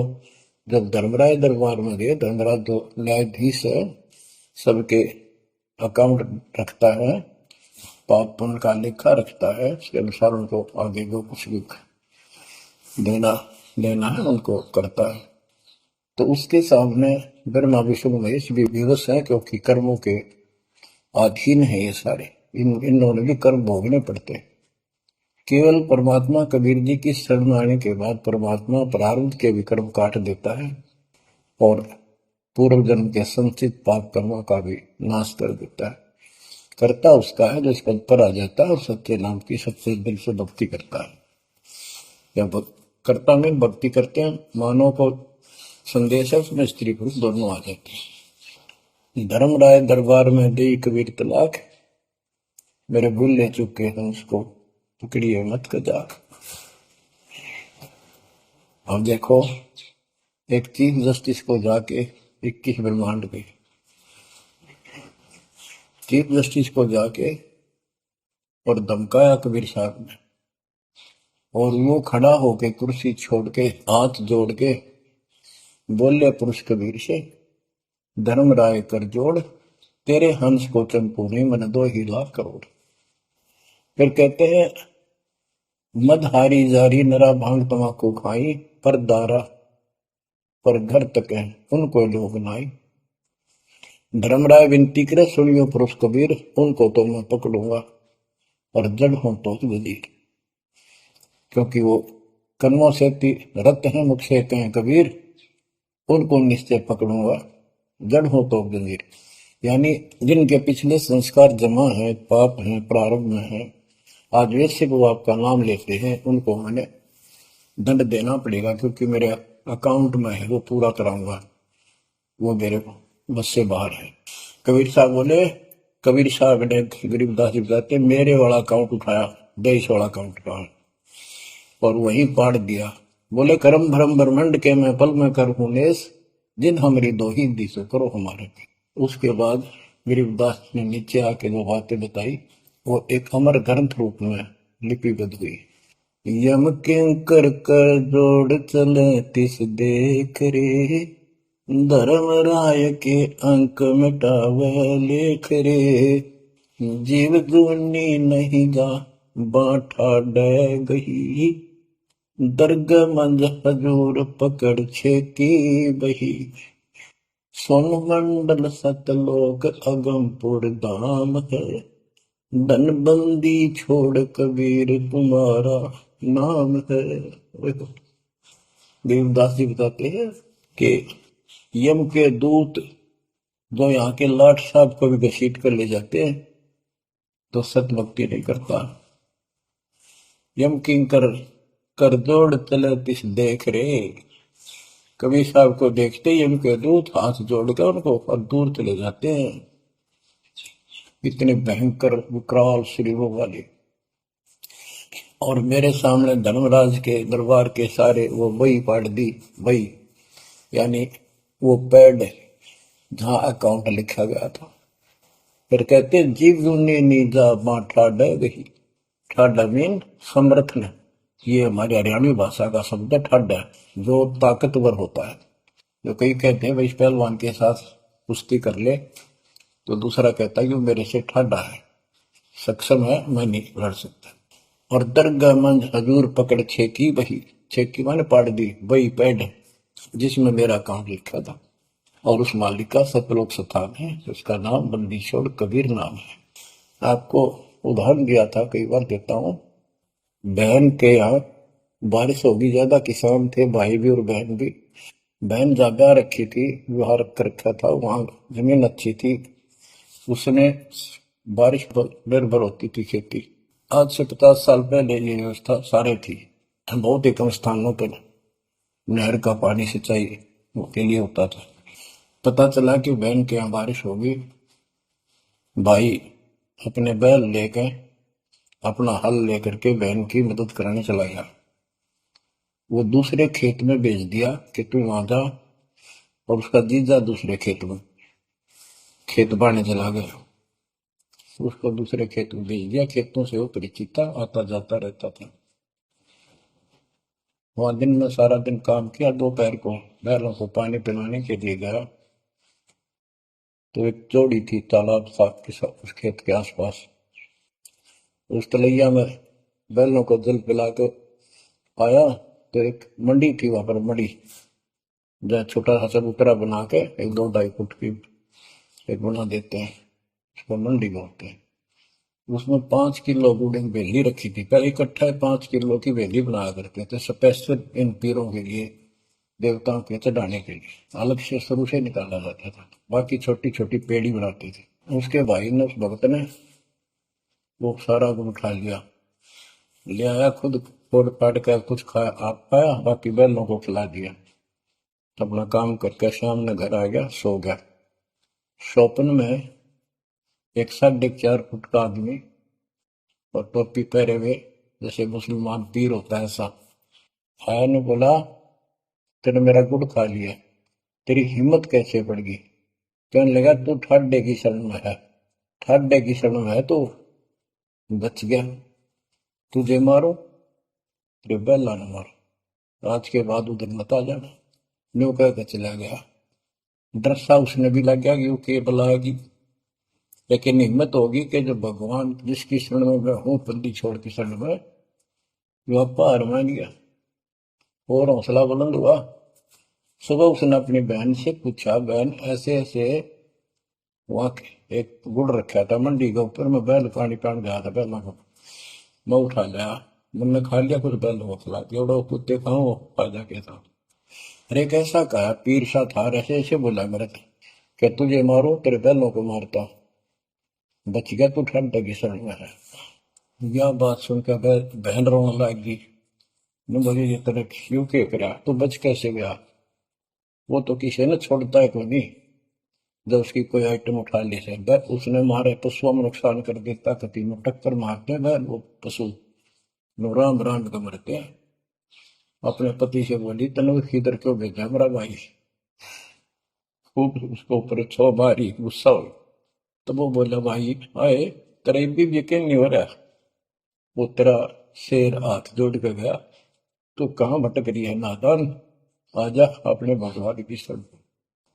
जब धर्मराज दरबार में गए, धर्मराज जो न्यायाधीश है, सबके अकाउंट रखता है, पाप पुण्य का लेखा रखता है, उसके अनुसार उनको आगे जो कुछ भी देना लेना है उनको करता है। तो उसके सामने ब्रह्मा विष्णु महेश भी विवश है, क्योंकि कर्मों के अधीन है ये सारे, इन्होंने भी कर्म भोगने पड़ते हैं। केवल परमात्मा कबीर जी की शरण आने के बाद परमात्मा प्रारब्ध के भी कर्म काट देता है और पूर्व जन्म के संचित पाप कर्मों का भी नाश कर देता है। करता उसका है जो इस पद पर आ जाता है और सच्चे नाम की सच्चे दिल से भक्ति करता है। जब कर्ता में भक्ति करते हैं, मानव को संदेश है, उसमें स्त्री पुरुष दोनों आ जाते हैं। धर्मराय दरबार में दे कबीर तलाक, मेरे भूल ले चुके हैं उसको पकड़िए मत कजाक। अब देखो, एक चीफ जस्टिस को जाके 21 ब्रह्मांड के चीफ जस्टिस को जाके और धमकाया कबीर साहब ने, और वो खड़ा होके कुर्सी छोड़ के हाथ जोड़ के बोले पुरुष कबीर से, धर्मराय कर जोड़, तेरे हंस को चंपूने मन 2 ही लाख करोड़। फिर कहते हैं, मदहारी जारी नरा भांग तमाकू खाई, पर दारा पर घर तक है उनको लोग नाई। धर्मराय विनती करे, सुनियो पुरुष कबीर, उनको तो मैं पकड़ूंगा और जड़ हूं तो वजीर। क्योंकि वो कर्मों से रत हैं, मुख से कहें कबीर, उनको निश्चय पकड़ूंगा, जड़ हो तो वजीर। यानी जिनके पिछले संस्कार जमा है, पाप है, प्रारंभ में है, आज वैसे वो आपका नाम लेते हैं, उनको मैंने दंड देना पड़ेगा, क्योंकि मेरे अकाउंट में है, वो पूरा कराऊंगा, वो मेरे बस से बाहर है। कबीर साहब बोले, कबीर साहब ने गरीबदास जी बताते, मेरे वाला अकाउंट उठाया, देश वाला अकाउंट का, और वहीं पाड़ दिया। बोले, करम भरम ब्रह्मंड के मैं पल में कर हूं नेस, जिन हमारी 2 ही दिशो करो हमारे। उसके बाद गरीबदास ने नीचे आके जो बातें बताई, वो एक अमर ग्रंथ रूप में लिपिबद्ध हुई। यम किंकर कर जोड़ चले तिस देख रे, धर्म राय के अंक मिटावे लेख रे, जीव जुनी नहीं जा बाठा डे गही, दर्ग मंज हजूर पकड़ छेकी बही, सोन मंडल सतलोक अगमपुर धाम है, धनबंदी छोड़ कबीर तुम्हारा नाम है। देवदास जी बताते हैं कि यम के दूत जो यहाँ के लाट साहब को भी घसीट कर ले जाते हैं, तो सत भक्ति नहीं करता। यम किंकर कर जोड़ चले तिस देख रे, कबीर साहब को देखते यम के दूत हाथ जोड़कर उनको और दूर चले जाते हैं। इतने भयंकर विकराल शरीरों वाले। और मेरे सामने धर्मराज के दरबार के सारे वो बही पाड़ दी, बही यानी वो पैड जहां अकाउंट लिखा गया था। फिर कहते जीव ने नीजा मां ठाडा गही, ठाडा मीन समर्थ ने, ये हमारी हरियाणवी भाषा का शब्द है ठड है, जो ताकतवर होता है। जो कई कहते हैं भाई इस पहलवान के साथ कुश्ती कर ले, तो दूसरा कहता है कि वो मेरे से ठंडा है, सक्षम है, मैं नहीं लड़ सकता। और दरगाह मंज हजूर पकड़ छेकी वही, छेकी माने पाड़ दी वही पैड जिसमें मेरा काम लिखा था। और उस मालिक का सतलोक स्थान है, उसका नाम बंदीशोर कबीर नाम है। आपको उदाहरण दिया था, कई बार देता हूँ। बहन के यहाँ बारिश होगी ज्यादा, किसान थे भाई भी और बहन भी। बहन जागा रखी थी, विवाह रख रखा था, वहां जमीन अच्छी थी, उसने बारिश पर निर्भर होती थी खेती। आज से 50 साल पहले ये व्यवस्था सारे थी। बहुत ही कम स्थानों पर नहर का पानी सिंचाई के लिए होता था। पता चला कि बहन के यहाँ बारिश होगी, भाई अपने बैल लेकर, अपना हल लेकर के बहन की मदद कराने चला गया। वो दूसरे खेत में भेज दिया कि तू वहां जा, और उसका जीजा दूसरे खेत में खेत बाड़ने चला गया। उसको दूसरे खेत में भेज दिया, खेतों से वो परिचित था, आता जाता रहता था। वहां दिन में सारा दिन काम किया, दोपहर को बैलों को पानी पिलाने के लिए गया, तो एक जोड़ी थी तालाब साफ के साथ उस खेत के आसपास। उस तलैया में बैलों को जल पिला के आया, तो एक मंडी थी वहां पर, मंडी जहाँ छोटा सा चबूतरा बना के एक 2-2.5 फुट की एक बना देते हैं, उसको मंडी बोलते हैं। उसमें 5 किलो गुड़ की बेली रखी थी, पहले इकट्ठा 5 किलो की बेली बनाया करते थे स्पेशल इन पीरों के लिए, देवताओं के चढ़ाने के लिए अलग से शुरू से निकाला जाता था। बाकी छोटी छोटी पेड़ी बनाती थी। उसके भाई ने, उस भक्त ने, वो सारा गुड़ उठा लिया, ले आया, खुद फोड़ फाड़ कर कुछ खाया, आप खाया, बाकी बैलों को खिला दिया। अपना काम करके शाम में घर आ गया, सो गया। स्वप्न में एक 4.5 फुट का आदमी और टोपी पहरे हुए, जैसे मुसलमान पीर होता है ऐसा, आया ने बोला, तेने मेरा गुड़ खा लिया, तेरी हिम्मत कैसे बढ़ गई? कहने लगा, तू ठाडे की शरण में है, ठाडे की शरण में है, तो बच गया, तुझे मारो, तेरे बैला न मारो, आज के बाद उधर मत आ जाना। न्यू कह के चला गया। डर सा उसने भी लग गया कि वो के बुलाएगी, लेकिन हिम्मत होगी कि जब भगवान जिसकी शरण में मैं हूं, बंदी छोड़ की शरण में, जो अपा हार मान गया और हौसला बुलंद हुआ। सुबह उसने अपनी बहन से पूछा, बहन ऐसे ऐसे, वहां एक गुड़ रखा था मंडी के ऊपर, मैं बैल पानी पान गया था बैलों को, मैं उठा लिया, मैंने खा लिया, कुछ बैलों को खिला दिया, और वो कुत्ते खाओ, वो फायदा क्या था? अरे कैसा कहा, पीर सा था, ऐसे ऐसे बोला मेरे कि तुझे मारो, तेरे बैलों को मारता, बच गया, तू ठंड की शरण में है। यह बात सुनकर बहन रोने लगी। मैं बोली, ये तेरे क्यों के करा, तू बच कैसे गया? वो तो किसी ने छोड़ता है कोई नहीं, जब उसकी कोई आइटम उठा ली से बैल, उसने मारे पशुओं में नुकसान कर देता, कति में टक्कर मारते हैं बैल, वो पशु नो राम राम का मरते हैं। अपने पति से बोली, तने किधर क्यों भेजा मेरा भाई? खूब उसको ऊपर छो मारी, गुस्सा हो। तब वो बोला, भाई आए, तेरा भी यकीन नहीं हो रहा? वो तेरा शेर हाथ जोड़ के गया, तू कहाँ भटक रही है नादान, आजा अपने भगवान की शरण।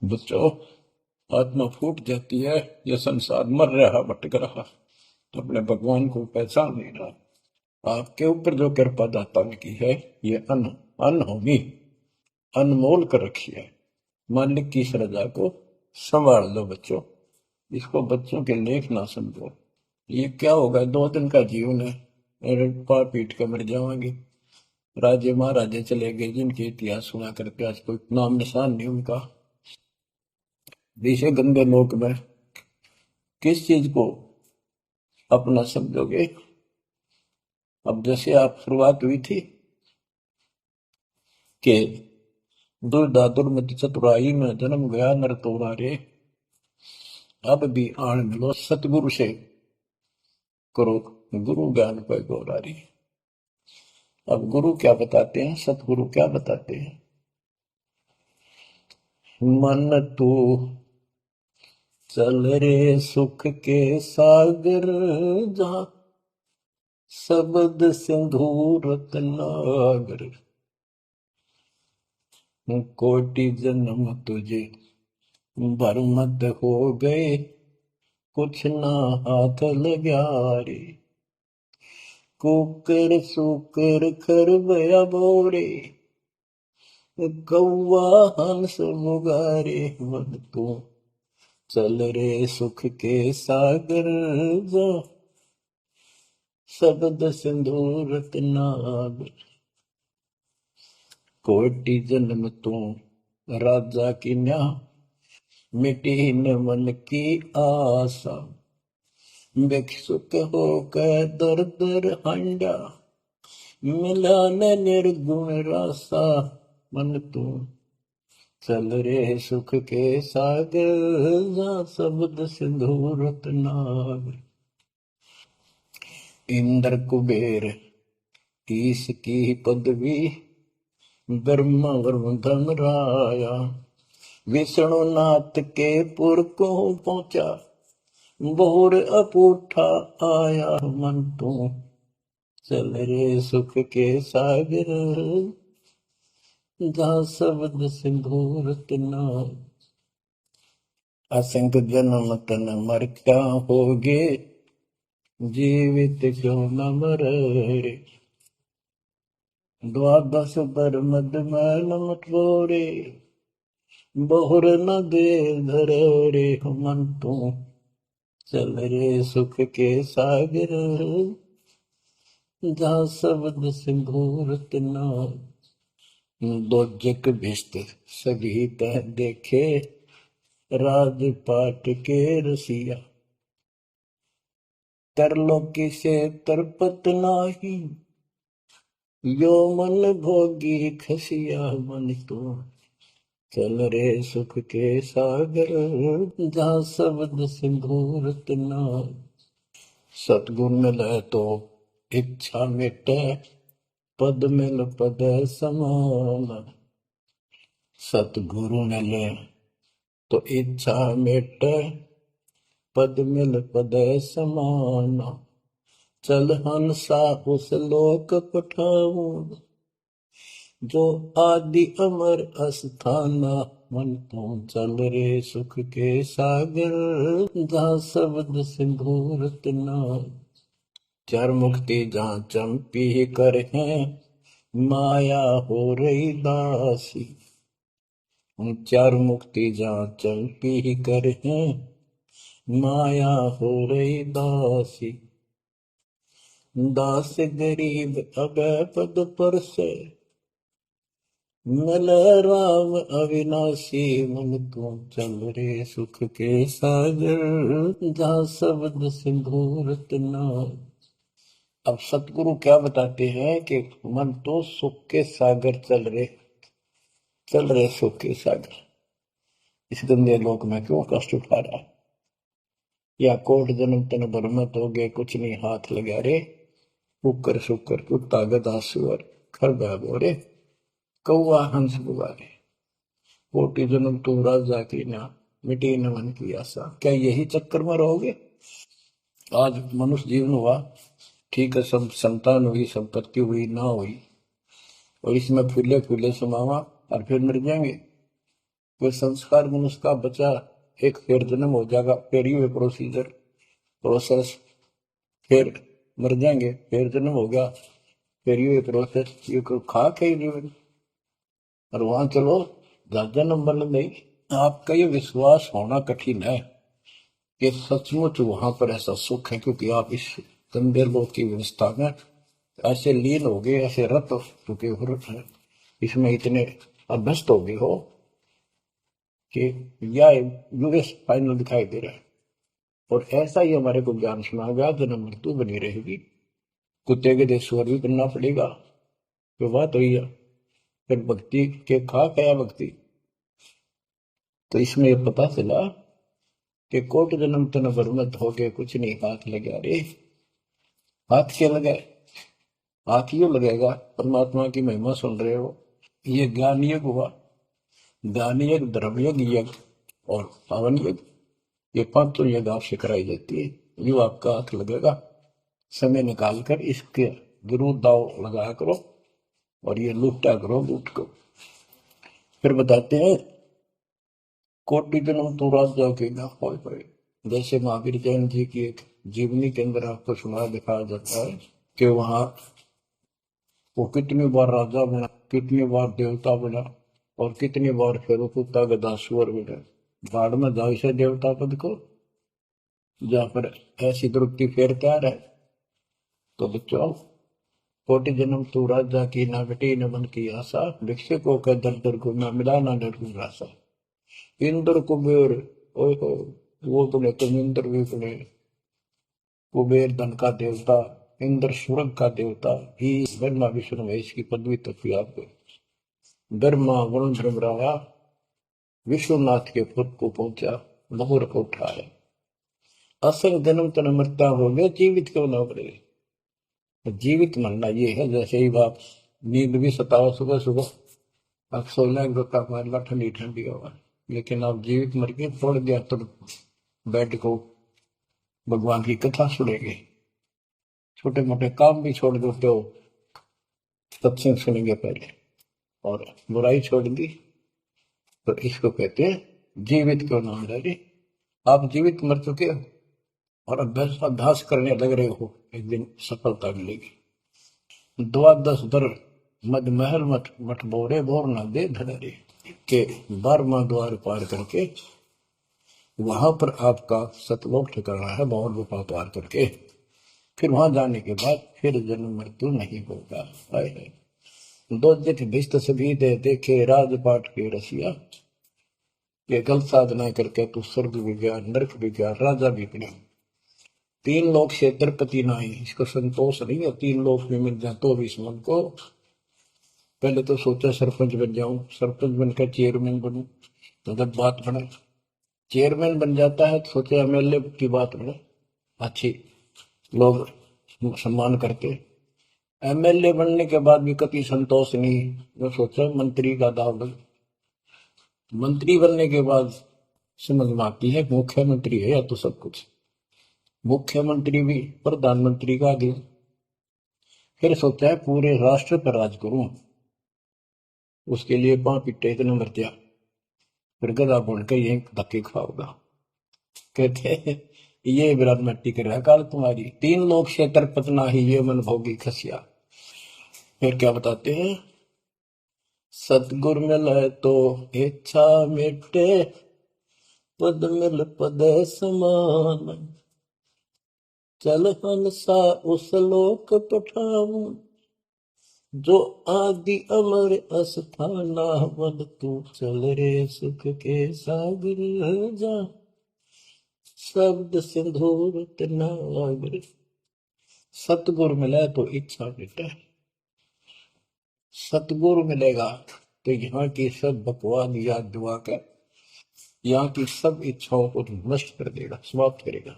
बच्चों, आत्मा फूट जाती है, यह संसार मर रहा, भटक रहा, तो अपने भगवान को पहचान नहीं रहा। आपके ऊपर जो कृपा दाता ने की है, ये अनहोनी, अनमोल कर रखी है। मालिक की इस रजा को संभाल लो बच्चों, इसको बच्चों के लेख ना समझो। ये क्या होगा, 2 दिन का जीवन है, मेरे पार पीट कर मर जाएंगे। राजे महाराजे चले गए, जिनके इतिहास सुना करके आज कोई नाम निशान नहीं उनका। इसे गंदे लोक में किस चीज को अपना समझोगे? अब जैसे आप शुरुआत हुई थी कि दुर्दादुर मति चतुराई में जन्म गया नर तोरा रे, अब भी आन मिलो सतगुरु से, करो गुरु ज्ञान पर गौरारी। अब गुरु क्या बताते हैं, सतगुरु क्या बताते हैं? मन तू चल रे सुख के सागर, जहाँ शब्द सिंधु रत्नागर, कोटि जन्म तुझे बरमद हो गए, कुछ ना हाथ लगा रे। कुकर सुकर खरबया बोरे, कौवा हंस मुगारे। मन तू चल रे सुख के सागर जा, शब्द सिंधु रत्नागर। कोटि जन्म तू राजा की न्या, मिटी न मन की आशा। भिक्षुक होकर दर दर हंडा, मिला न निर्गुण रासा। मन तू चल रे सुख के सागर जा, शब्द सिंधु रत्नागर। इंद्र कुबेर ईश की पदवी, ब्रह्मा वरुण धन राया। विष्णु नाथ के पुर को पहुंचा, भोर अपूठा आया। मन तू चल रे सुख के सागर जा, शब्द सिंधु रत्नागर। असंख्य जन्म तन मर क्या होगे, जीवित क्यों न मरे। द्वादश बर मद मैल मटोरे, बहुर न दे धरे रे। मन तू चल रे सुख के सागर जा, शब्द सिंधु रत्नागर। दोजक भिष्ट सभी तह देखे, राजपाट के रसिया। तरलोकी से तरपत नाही, यो मन भोगी खसिया। मन तो चल रे सुख के सागर जा, शब्द सिंधु रत्नागर। सतगुण मिले तो इच्छा मिटे, पद मिल पद समान। सतगुरु मिले तो इच्छा मिटे, पद मिल पद समान। चल हंसा उस लोक पठाऊं, जो आदि अमर अस्थाना। मन तू चल रे सुख के सागर जा, शब्द सिंधु रत्नागर। चार मुक्ति जहाँ चंपी कर हैं, माया हो रही दासी। चार मुक्ति जहाँ चंपी कर हैं, माया हो रही दासी। दास गरीब अब पद पर से, मिल राम अविनाशी। मन तू चल रे सुख के सागर जा, शब्द सिंधु रत्नागर। अब सतगुरु क्या बताते हैं कि मन तो सुख के सागर चल रहे सुख के सागर। इस गंदे लोक में क्यों कष्ट उठा रहा, या कोट जन्म तन बरमत हो गए, कुछ नहीं हाथ लगा रे। कुकर शुकर कुत्ता गधा सुअर खरबा बोरे, कौआ हंस बुआरे। कोटि जन्म तू राजा की ना, मिटी न मन की आशा। क्या यही चक्कर में रहोगे? आज मनुष्य जीवन हुआ, ठीक है, सब संतान हुई, संपत्ति हुई ना हुई, और इसमें फूले फूले समावा और फिर मर जाएंगे। कोई संस्कार मनुष्य का बचा, एक फिर जन्म हो जाएगा, फिर ये प्रोसेस, फिर मर जाएंगे, फिर जन्म होगा, फिर ये प्रोसेस। ये खाक है जीवन, और वहां चलो ज्यादा नंबर नहीं। आपका ये विश्वास होना कठिन है कि सचमुच वहां पर ऐसा सुख है, क्योंकि आप इस गंदे लोक की व्यवस्था में ऐसे लीन हो गए, ऐसे रत हो चुके हो, इसमें इतने अभ्यस्त हो गए हो कि यह यूएस फाइनल दिखाई दे रहा है। और ऐसा ही हमारे को ज्ञान सुना गया, जन्म मृत्यु बनी रहेगी, कुत्ते के देश स्वर भी करना पड़ेगा। तो बात हुई है, फिर भक्ति के खा गया भक्ति। तो इसमें यह पता चला कि कोट जन्म तन बरमत हो गए, कुछ नहीं हाथ लगे। अरे हाथ क्या लगा? हाथ यूं लगेगा, परमात्मा की महिमा सुन रहे हो, ये ज्ञान यज्ञ हुआ। ज्ञान यज्ञ, धर्म यज्ञ, यज्ञ और पावन यज्ञ, ये पांचों यज्ञ आपसे कराई जाती है। यूं आपका हाथ लगेगा, समय निकाल कर इसके जरूर दाव लगाया करो और ये लूटा करो लूट को। फिर बताते हैं कोटि जन्म तो राजा के ना होए होए। जैसे महावीर जैन जी की एक जीवनी के अंदर आपको सुना दिखाया जाता है कि वहां वो कितनी बार राजा बना, कितनी बार देवता बना और कितनी बार फिर कुत्ता गधा सुअर बना। बाढ़ में जाओ से देवता पद को, जहां पर ऐसी द्रुपति फेर तैयार है। तो बच्चों, कोटि जन्म तू राजा की ना बेटी न मन की आशा, भिक्षुक को कह दर दर को ना मिला ना डर की राशा। इंद्र कुबेर, ओहो, वो बने तुम इंद्र भी बने। कुबेर धन का देवता, इंद्र स्वर्ग का देवता ही, ब्रह्मा विष्णु महेश की पदवी तक भी आपको। ब्रह्मा वरुण ब्रह्मराया विश्वनाथ के पद को पहुंचा, बहुर को उठाया। असल जन्म तन मरता हो गया, जीवित क्यों ना पड़े। तो जीवित मरना ये है, जैसे ही आप नींद भी सताओ सुबह सुबह, आप सो लेंगे तो मारना ठंडी ठंडी होगा, लेकिन आप जीवित मर के छोड़ दिया तो बेड को भगवान की कथा सुनेंगे, छोटे मोटे काम भी छोड़ दो तो सत्संग सुनेंगे पहले, और बुराई छोड़ दी तो इसको कहते हैं जीवित क्यों ना मरे। आप जीवित मर चुके हो और अभ्यास अभ्यास करने लग रहे हो, एक दिन सफलता मिलेगी। द्वादश दर मद महल मठ मठ बोरे बोर ना दे धड़रे के 12वां द्वार पार करके वहां पर आपका सतलोक ठिकाना है, बहुत गुफा पार करके फिर वहां जाने के बाद फिर जन्म मृत्यु नहीं होगा। दो जित भिष्ट सभी दे देखे राजपाट के रसिया, ये गलत साधना करके तू स्वर्ग भी गया, नरक भी गया, राजा भी बना। 3 लोक से द्रपति नाही, इसको संतोष नहीं है, 3 लोक में मिल जाए तो भी इस मन को। पहले तो सोचा सरपंच बन जाऊं, सरपंच बनकर चेयरमैन बनूं, तो जब बात बने चेयरमैन बन जाता है तो सोचे एमएलए की बात बने, अच्छी लोग सम्मान करते। एमएलए बनने के बाद भी कभी संतोष नहीं, जो सोचा मंत्री का दाव लग। मंत्री बनने के बाद समझ में आती है मुख्यमंत्री है या तो सब कुछ, मुख्यमंत्री भी प्रधानमंत्री का आगे। फिर सोचा है पूरे राष्ट्र पर राज करूं, उसके लिए पां पिट्टे इतने मर दिया, फिर गधा बोल के यही धक्के खाओगा। कहते हैं ये विराट मट्टी कर रहा काल तुम्हारी, 3 लोग से तरपतना ही ये मन भोगी खसिया। फिर क्या बताते हैं, सतगुर मिले तो इच्छा मिटे, पद मिल पद समान, चल हंसा उस लोक पठाऊं, जो आदि अमर अस्थाना, मन तू चल रे सुख के सागर जा, शब्द सिंधुर नागर। सतगुरु मिले तो इच्छा मिटे, सतगुरु मिलेगा तो यहाँ की सब बकवाद याद दुआ कर, यहाँ की सब इच्छाओं को नष्ट कर देगा, समाप्त करेगा।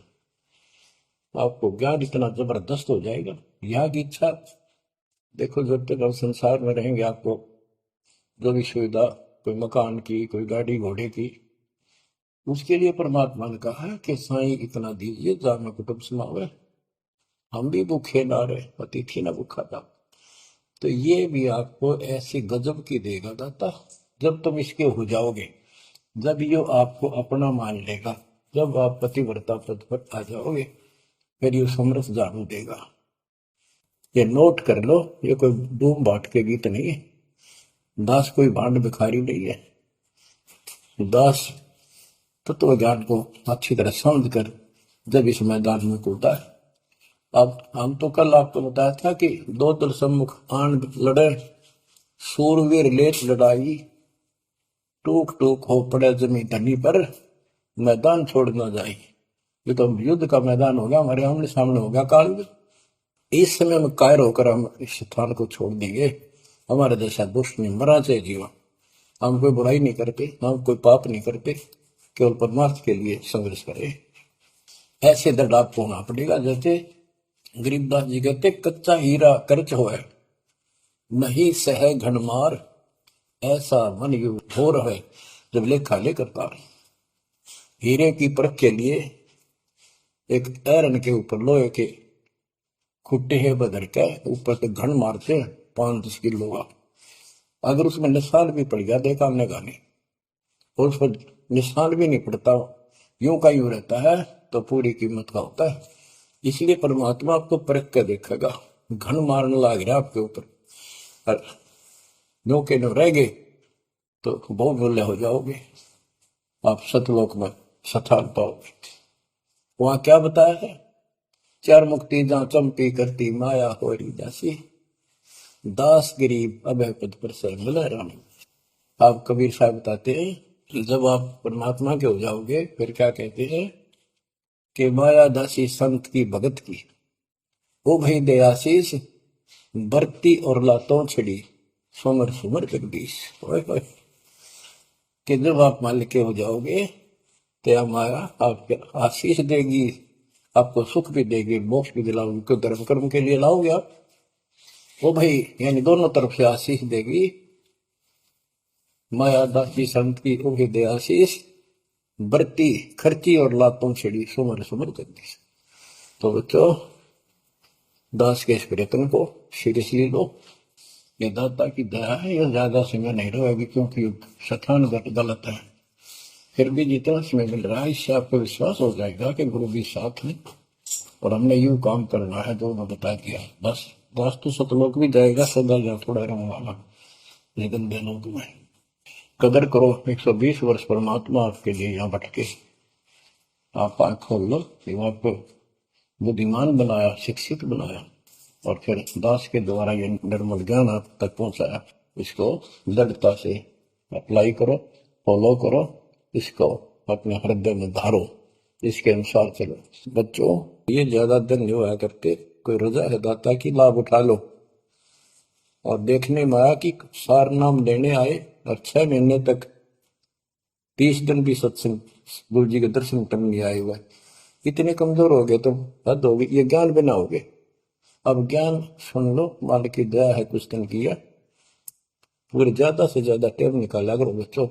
आपको ज्ञान इतना जबरदस्त हो जाएगा। यहाँ की इच्छा देखो, जब तक हम संसार में रहेंगे आपको जो भी सुविधा, कोई मकान की, कोई गाड़ी घोड़े की, उसके लिए परमात्मा ने कहा है कि साईं इतना दीजिए जामे कुटुंब समावे, हम भी भूखे ना रहे, अतिथि ना भूखा था। तो ये भी आपको ऐसी गजब की देगा दाता, जब तुम इसके हो जाओगे, जब ये आपको अपना मान लेगा, जब आप पतिव्रता पद पर आ जाओगे, फिर ये समरस जानू देगा। ये नोट कर लो, ये कोई डूम बाट के गीत नहीं है, दास कोई भांड भिखारी नहीं है। दास तत्व ज्ञान को अच्छी तरह समझ कर जब इस मैदान में कूदा है। अब हम तो कल आपको बताया था कि 2 दल सम्मुख आन लड़े, सूरवीर लेत लड़ाई, टूक टूक हो पड़े जमी धनी पर, मैदान छोड़ ना जाए। ये तो युद्ध का मैदान हो गया, हमारे आमने सामने हो गया काल में। इस समय में कायर होकर हम इस स्थान को छोड़ देंगे, हमारे जैसा दुष्ट नहीं मरा चाहे जीवन। हम कोई बुराई नहीं करते, हम कोई पाप नहीं करते, केवल परमार्थ के लिए संघर्ष करें। ऐसे दृढ़ आपको होना पड़ेगा। जैसे गरीबदास जी कहते, कच्चा हीरा कर्च होए, नहीं सह घनमार, ऐसा मन यु घोर है जब लेखा लेकर तार। हीरे की परख के लिए एक ऐरन के ऊपर लोहे के खुट्टे है बदर के ऊपर से घन मारते 5-10 किलो का। अगर उसमें निशान भी पड़ गया देखा हमने गाने, और उस पर निशान भी नहीं पड़ता, यूं का यूं रहता है, तो पूरी कीमत का होता है। इसलिए परमात्मा आपको परख कर देखेगा। घन मारने लग रहा आपके ऊपर, और नो के नो रह गए तो बहुत मूल्य हो जाओगे, आप सतलोक में स्थान पाओगे। वहां क्या बताया है? चार मुक्ति जहां चंपी करती माया हो रही जैसी, दास गरीब अभय पद पर सर मिला राम। आप कबीर साहब बताते हैं कि जब आप परमात्मा के हो जाओगे फिर क्या कहते हैं कि माया दासी संत की भगत की, वो भई दे आशीष बरती और लातों छड़ी सुमर सुमर जगदीश। कि जब आप मालिक के हो जाओगे तो माया आपको आशीष देगी, आपको सुख भी देगी, मोक्ष भी दिलाओगी, क्यों धर्म कर्म के लिए लाओगे आप, वो भाई यानी दोनों तरफ से आशीष देगी। माया दासी संत की उगे दे आशीष बरती खर्ची और लातों छिड़ी सुमर सुमर जगदीश। तो बच्चों, दास के इस प्रयत्न को सीरियसली लो। ये दाता की दया है, ये ज्यादा समय नहीं रहेगी क्योंकि स्थान गलत है। फिर भी जितना समय मिल रहा है इससे आपको विश्वास हो जाएगा कि गुरु भी साथ है और हमने यूं काम करना है जो मैं बता दिया। बस वास्तु सतलोक भी जाएगा, सदा जा थोड़ा रहूंगा लेकिन लोग में कदर करो। 120 वर्ष परमात्मा आपके लिए यहाँ भटके, आप आंख खोल लो, आपको बुद्धिमान बनाया, शिक्षित बनाया, और फिर दास के द्वारा ये निर्मल ज्ञान आप तक पहुंचाया। इसको दृढ़ता से अप्लाई करो, फॉलो करो, इसको अपने हृदय में धारो, इसके अनुसार चलो। बच्चों, ये ज्यादा दिन नहीं हुआ करते, कोई रजा है दाता की, लाभ उठा लो। और देखने में आया कि सार नाम लेने आए और 6 महीने तक 30 दिन भी सत्संग गुरु जी के दर्शन करने नहीं आए हुए, इतने कमजोर हो गए तुम, हद हो गई। ये ज्ञान बनाओगे, अब ज्ञान सुन लो, मालिक की दया है कुछ दिन किया, पूरे ज्यादा से ज्यादा टाइम निकाला करो बच्चों।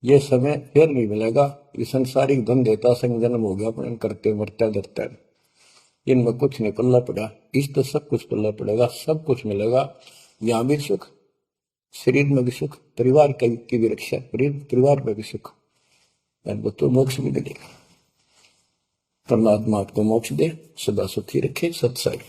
ये समय फिर नहीं मिलेगा, ये संसारिक धन देता संग जन्म हो गया अपने करते मरता डरता, इनमें कुछ नहीं पल्ला पड़ा, इस तो सब कुछ पल्ला पड़ेगा, सब कुछ मिलेगा। यहाँ भी सुख, शरीर में भी सुख, परिवार की भी रक्षा, परिवार में भी सुख, बच्चों मोक्ष भी मिलेगा। परमात्मा आपको मोक्ष दे, सदा सुखी रखे। सत्संग।